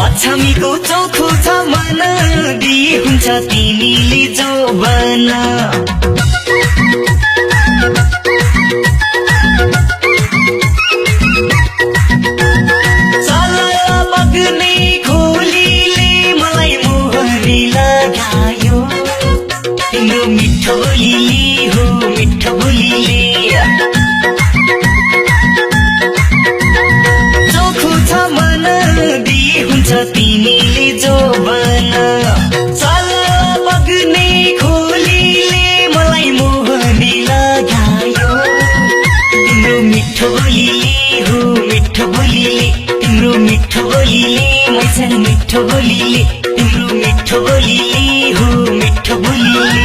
अछामीको चौखो छ मन दिए हुन्छ तिमीले जौवन चला बग्ने खोलीले मलाई मोहनी लगायो तिम्रो मिठो बोलीले हो मिठो बोलीले चौखो छ मन दिए हुन्छ तिमीले जौवन चला बग्ने खोलीले मलाई मोहनी लगायो तिम्रो मिठो बोलीले हो मिठो बोलीले तिम्रो मिठो बोलीले मैसन मिठो बोलीले तिम्रो मिठो बोलीले हो मिठो बोलीले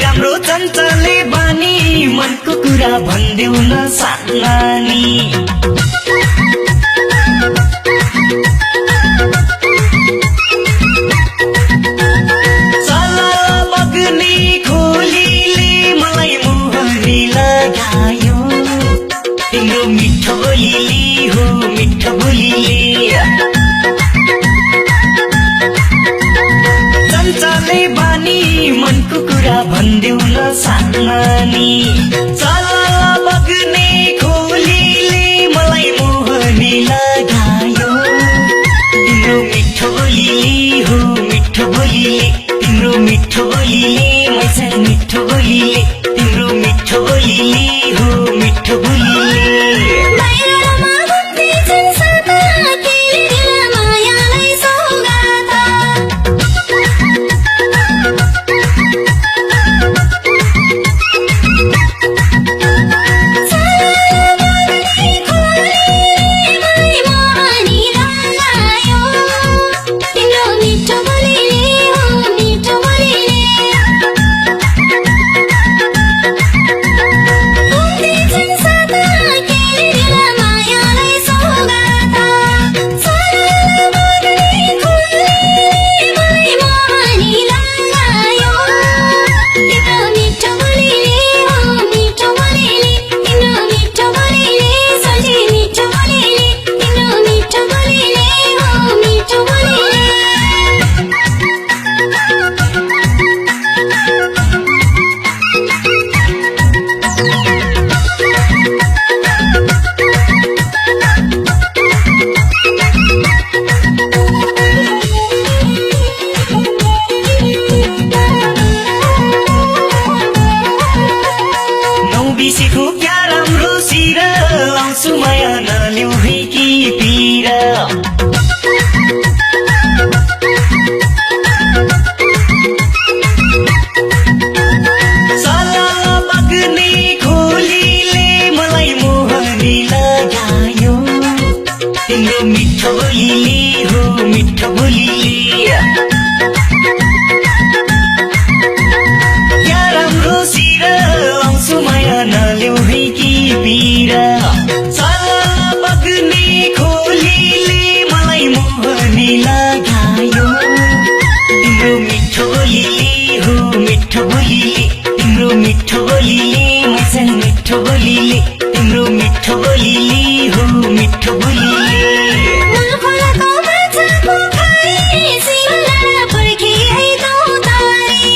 राम्रो चञ्चले बानी मनको कुरा भन्देऊ न सानानी चला बग्ने खोलीले मलाई मोहनी लगायो तिम्रो मिठो बोलीले हो मिठो बोलीले चञ्चले बानी मनको कुरा भन्देऊ न सानानी चला बग्ने खोलीले मलाई मोहनी लगायो तिम्रो मिठो बोलीले हो मिठो बोलीले तिम्रो मिठो बोलीले मैसन मिठो बोलीले तिम्रो मिठो बोलीले हो मिठो बोलीले मिठो बोलीले तिम्रो मिठो बोलीले मैसन मिठो बोलीले तिम्रो मिठो बोलीले हो मिठो बोलीले खोलाको माछाको खाए सिमला पर्खी आइदौ तारी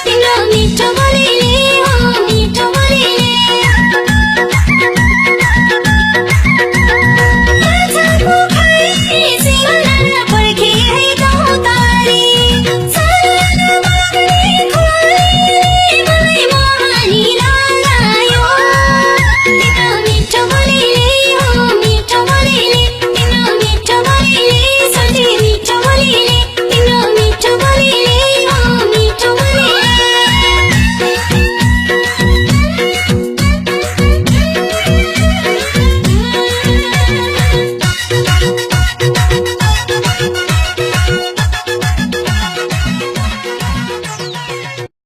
तिम्रो मिठो बोलीले